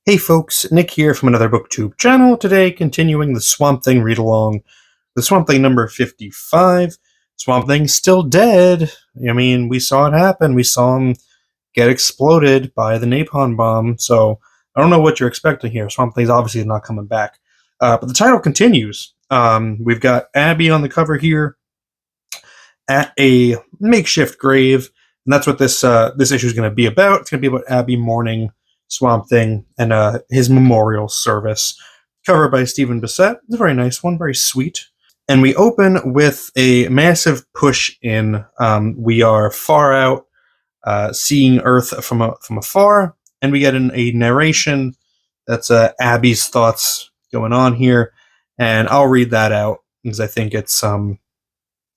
Hey folks, Nick here from Another BookTube channel. Today, continuing the Swamp Thing read-along. The Swamp Thing number 55. Swamp Thing's still dead. I mean, we saw it happen. We saw him get exploded by the napalm bomb. So, I don't know what you're expecting here. Swamp Thing's obviously not coming back. But the title continues. We've got Abby on the cover here at a makeshift grave. And that's what this issue is going to be about. It's going to be about Abby mourning Swamp Thing and his memorial service. Covered by Stephen Bissett. It's a very nice one, very sweet. And we open with a massive push in. We are far out, seeing Earth from afar, and we get a narration that's Abby's thoughts going on here. And I'll read that out because I think it's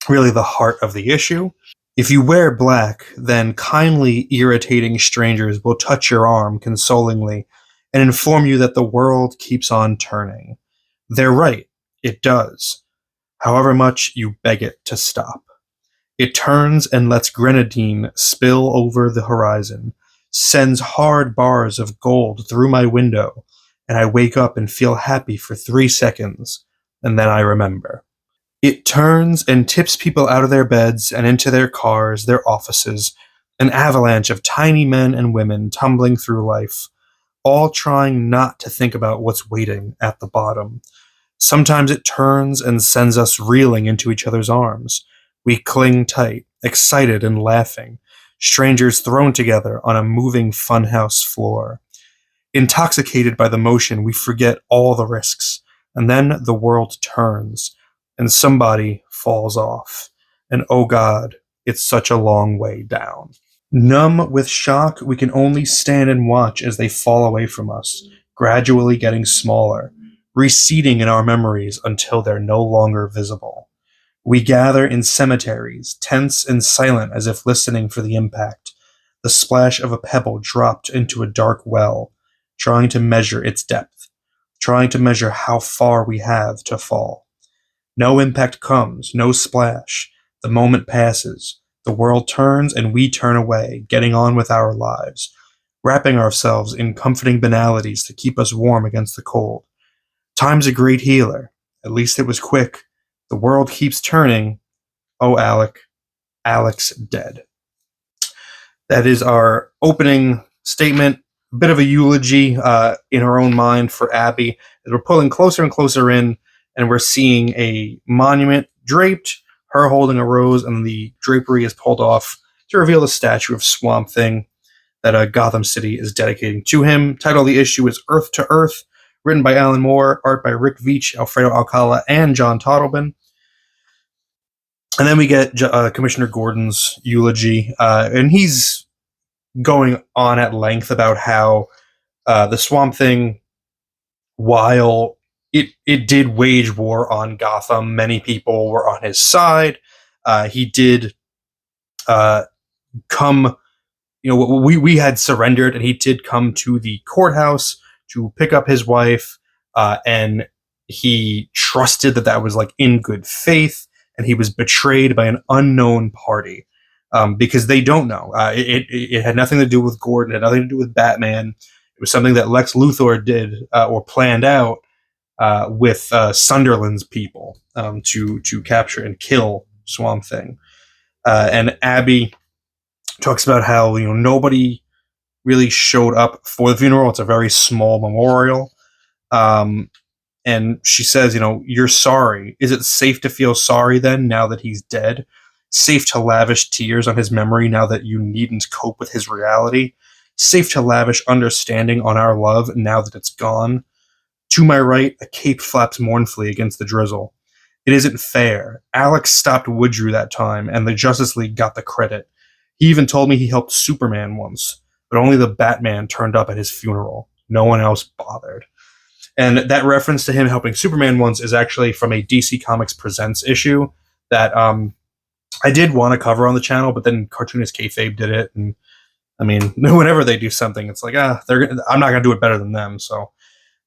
really the heart of the issue. If you wear black, then kindly irritating strangers will touch your arm consolingly and inform you that the world keeps on turning. They're right, it does, however much you beg it to stop. It turns and lets grenadine spill over the horizon, sends hard bars of gold through my window, and I wake up and feel happy for 3 seconds, and then I remember. It turns and tips people out of their beds and into their cars, their offices, an avalanche of tiny men and women tumbling through life, all trying not to think about what's waiting at the bottom. Sometimes it turns and sends us reeling into each other's arms. We cling tight, excited and laughing, strangers thrown together on a moving funhouse floor. Intoxicated by the motion, we forget all the risks, and then the world turns, and somebody falls off. And oh God, it's such a long way down. Numb with shock, we can only stand and watch as they fall away from us, gradually getting smaller, receding in our memories until they're no longer visible. We gather in cemeteries, tense and silent as if listening for the impact, the splash of a pebble dropped into a dark well, trying to measure its depth, trying to measure how far we have to fall. No impact comes, no splash. The moment passes. The world turns and we turn away, getting on with our lives, wrapping ourselves in comforting banalities to keep us warm against the cold. Time's a great healer. At least it was quick. The world keeps turning. Oh, Alec's dead. That is our opening statement. A bit of a eulogy in her own mind for Abby. As we're pulling closer and closer in, and we're seeing a monument draped, her holding a rose, and the drapery is pulled off to reveal the statue of Swamp Thing that Gotham City is dedicating to him. Title of the issue is Earth to Earth, written by Alan Moore, art by Rick Veitch, Alfredo Alcala, and John Toddleben. And then we get Commissioner Gordon's eulogy, and he's going on at length about how the Swamp Thing, while it did wage war on Gotham, many people were on his side. He did come, we had surrendered, and he did come to the courthouse to pick up his wife, and he trusted that was like in good faith, and he was betrayed by an unknown party because they don't know. It had nothing to do with Gordon, it had nothing to do with Batman. It was something that Lex Luthor did or planned out with Sunderland's people to capture and kill Swamp Thing. And Abby talks about how nobody really showed up for the funeral. It's a very small memorial. And she says, you're sorry. Is it safe to feel sorry then, now that he's dead? Safe to lavish tears on his memory now that you needn't cope with his reality? Safe to lavish understanding on our love now that it's gone? To my right, a cape flaps mournfully against the drizzle. It isn't fair. Alex stopped Woodrue that time, and the Justice League got the credit. He even told me he helped Superman once, but only the Batman turned up at his funeral. No one else bothered. And that reference to him helping Superman once is actually from a DC Comics Presents issue that I did want to cover on the channel, but then cartoonist Kayfabe did it, and I mean, whenever they do something, it's like, I'm not going to do it better than them, so...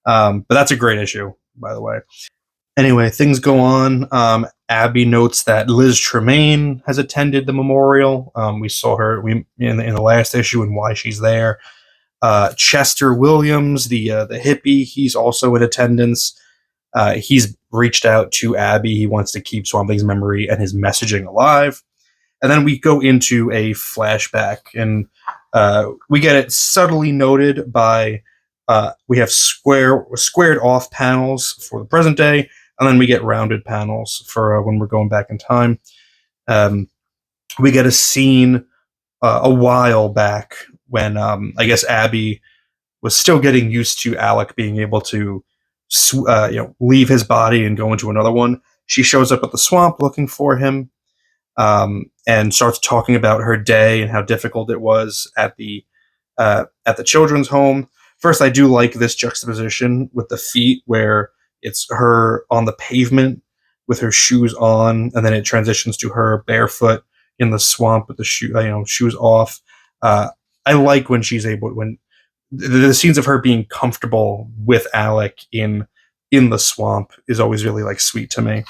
but that's a great issue, by the way. Anyway, things go on. Abby notes that Liz Tremaine has attended the memorial. We saw her in the last issue and why she's there. Chester Williams, the hippie, he's also in attendance. He's reached out to Abby. He wants to keep Swamp Thing's memory and his messaging alive. And then we go into a flashback, and we get it subtly noted by we have squared off panels for the present day, and then we get rounded panels for when we're going back in time. We get a scene a while back when I guess Abby was still getting used to Alec being able to leave his body and go into another one. She shows up at the swamp looking for him, and starts talking about her day and how difficult it was at the children's home. First, I do like this juxtaposition with the feet, where it's her on the pavement with her shoes on, and then it transitions to her barefoot in the swamp with the shoes off. I like when she's able when the scenes of her being comfortable with Alec in the swamp is always really like sweet to me.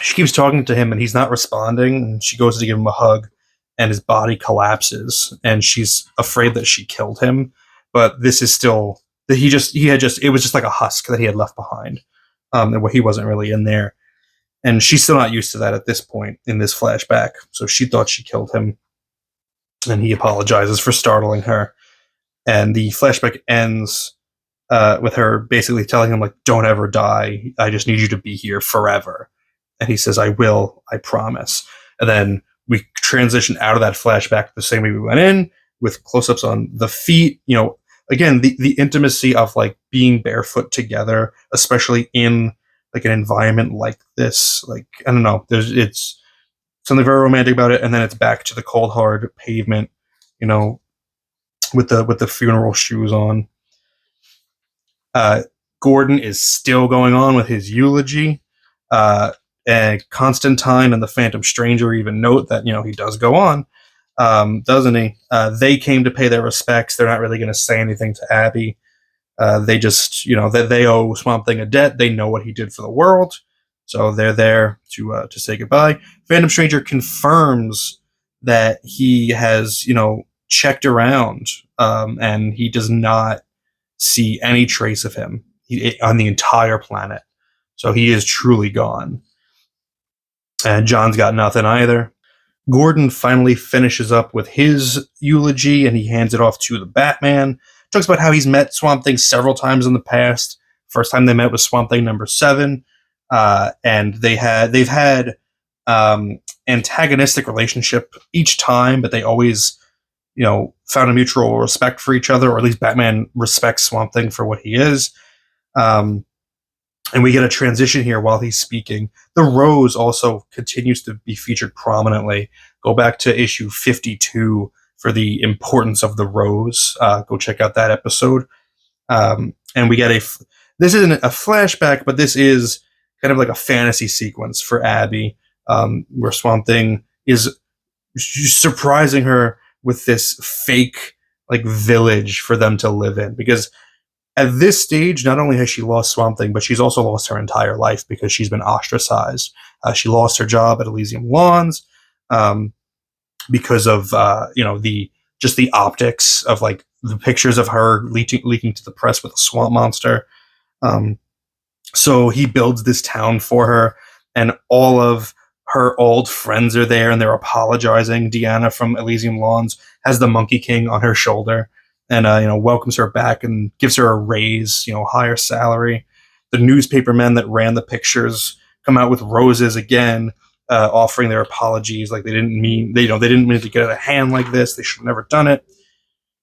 She keeps talking to him and he's not responding, and she goes to give him a hug and his body collapses and she's afraid that she killed him, but this is still that it was just like a husk that he had left behind, and he wasn't really in there, and she's still not used to that at this point in this flashback, so she thought she killed him, and he apologizes for startling her. And the flashback ends with her basically telling him, like, don't ever die. I just need you to be here forever. And he says, I will, I promise. And then we transition out of that flashback the same way we went in, with close-ups on the feet. Again, the intimacy of like being barefoot together, especially in like an environment like this. Like, I don't know, it's something very romantic about it. And then it's back to the cold, hard pavement, with the funeral shoes on. Gordon is still going on with his eulogy. And Constantine and the Phantom Stranger even note that, he does go on, doesn't he? They came to pay their respects. They're not really going to say anything to Abby. They just, that they owe Swamp Thing a debt. They know what he did for the world. So they're there to say goodbye. Phantom Stranger confirms that he has, checked around, and he does not see any trace of him on the entire planet. So he is truly gone. And John's got nothing either. Gordon finally finishes up with his eulogy, and he hands it off to the Batman. Talks about how he's met Swamp Thing several times in the past. First time they met was Swamp Thing number 7, and they've had antagonistic relationship each time, but they always found a mutual respect for each other, or at least Batman respects Swamp Thing for what he is. And we get a transition here while he's speaking. The Rose also continues to be featured prominently. Go back to issue 52 for the importance of the Rose. Go check out that episode. And we get this isn't a flashback, but this is kind of like a fantasy sequence for Abby, where Swamp Thing is surprising her with this fake like village for them to live in, because at this stage, not only has she lost Swamp Thing, but she's also lost her entire life because she's been ostracized. She lost her job at Elysium Lawns because of the optics of like the pictures of her leaking to the press with a swamp monster. So he builds this town for her, and all of her old friends are there, and they're apologizing. Deanna from Elysium Lawns has the Monkey King on her shoulder, and welcomes her back and gives her a raise, higher salary. The newspaper men that ran the pictures come out with roses again, offering their apologies, like they didn't mean to get out of hand like this. They should have never done it.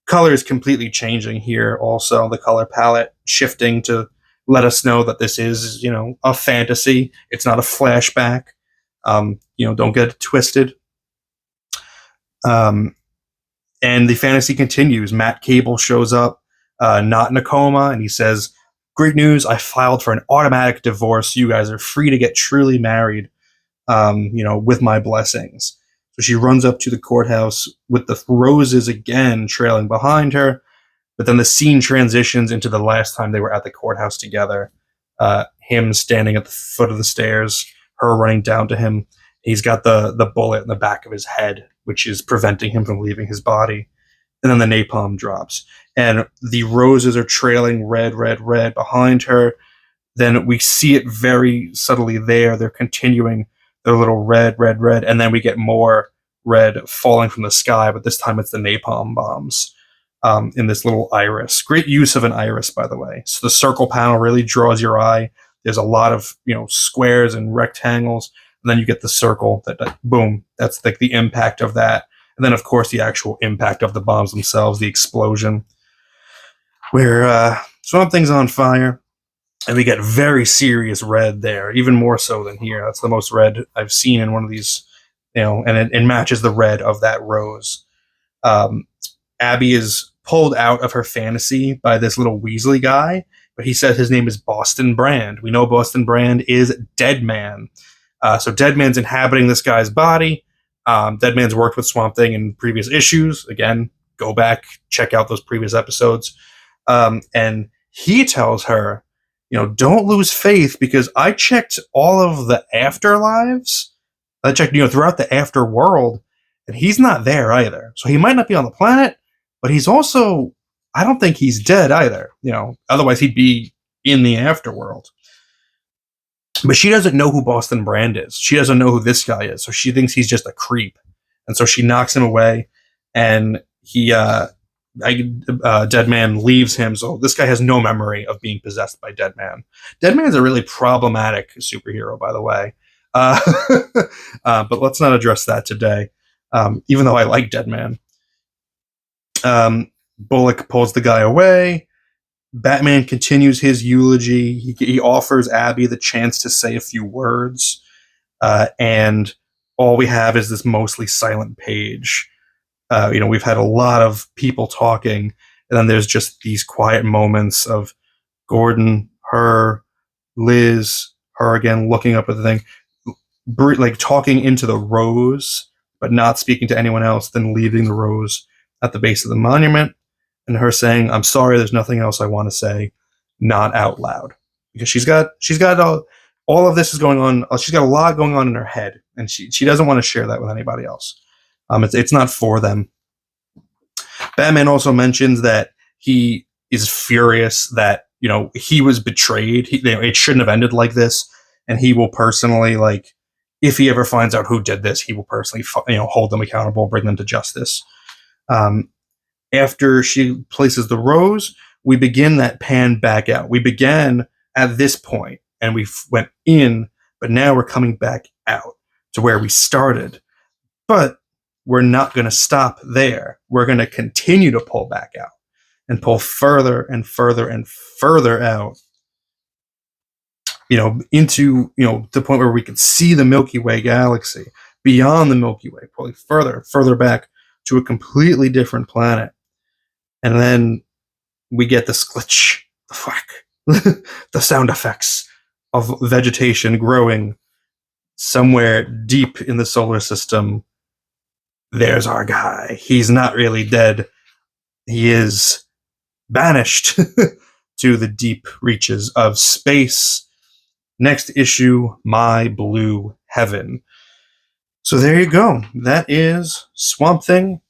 Color is completely changing here. Also, the color palette shifting to let us know that this is, a fantasy. It's not a flashback. Don't get it twisted. And the fantasy continues. Matt Cable shows up, not in a coma, and he says, "Great news, I filed for an automatic divorce. You guys are free to get truly married, with my blessings." So she runs up to the courthouse with the roses again trailing behind her, but then the scene transitions into the last time they were at the courthouse together. Him standing at the foot of the stairs, her running down to him. He's got the bullet in the back of his head, which is preventing him from leaving his body. and then the napalm drops. And the roses are trailing red, red, red behind her. Then we see it very subtly there. They're continuing their little red, red, red, and then we get more red falling from the sky, but this time it's the napalm bombs in this little iris. Great use of an iris, by the way. So the circle panel really draws your eye. There's a lot of squares and rectangles, and then you get the circle that boom. That's like the impact of that, and then of course the actual impact of the bombs themselves, the explosion, where Swamp Thing's on fire. And we get very serious red there, even more so than here. That's the most red I've seen in one of these, and it matches the red of that rose. Abby is pulled out of her fantasy by this little Weasley guy, but he says his name is Boston Brand. We know Boston Brand is Deadman. So Deadman's inhabiting this guy's body. Deadman's worked with Swamp Thing in previous issues. Again, go back, check out those previous episodes. And he tells her, don't lose faith, because I checked all of the afterlives. I checked, throughout the afterworld, and he's not there either. So he might not be on the planet, but he's also, I don't think he's dead either. Otherwise he'd be in the afterworld. But she doesn't know who Boston Brand is. She doesn't know who this guy is. So she thinks he's just a creep. And so she knocks him away, and he, Deadman leaves him, so this guy has no memory of being possessed by Deadman. Deadman's a really problematic superhero, by the way. But let's not address that today, even though I like Deadman. Bullock pulls the guy away. Batman continues his eulogy. He offers Abby the chance to say a few words, and all we have is this mostly silent page. We've had a lot of people talking, and then there's just these quiet moments of Gordon, her, Liz, her again, looking up at the thing, like talking into the rose, but not speaking to anyone else, then leaving the rose at the base of the monument, and her saying, "I'm sorry, there's nothing else I want to say," not out loud, because she's got all of this is going on. She's got a lot going on in her head, and she doesn't want to share that with anybody else. It's not for them. Batman also mentions that he is furious that he was betrayed. It shouldn't have ended like this, and he will personally, if he ever finds out who did this, he will personally hold them accountable, bring them to justice. After she places the rose, we begin that pan back out. We began at this point, and we went in, but now we're coming back out to where we started. But we're not going to stop there. We're going to continue to pull back out and pull further and further and further out, into, the point where we can see the Milky Way galaxy, beyond the Milky Way, pulling further and further back to a completely different planet. And then we get the sklitch, the thwack, the sound effects of vegetation growing somewhere deep in the solar system. There's our guy. He's not really dead. He is banished to the deep reaches of space. Next issue, My Blue Heaven. So there you go. That is Swamp Thing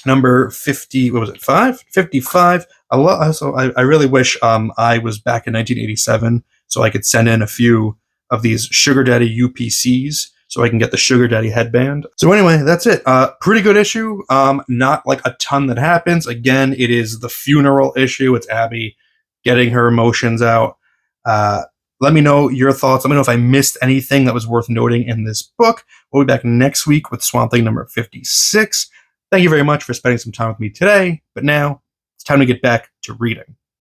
number 50. What was it? 55. I really wish I was back in 1987 so I could send in a few of these Sugar Daddy UPCs so I can get the Sugar Daddy headband. So anyway, that's it. Pretty good issue. Not like a ton that happens. Again, it is the funeral issue. It's Abby getting her emotions out. Let me know your thoughts. Let me know if I missed anything that was worth noting in this book. We'll be back next week with Swamp Thing number 56. Thank you very much for spending some time with me today. But now it's time to get back to reading.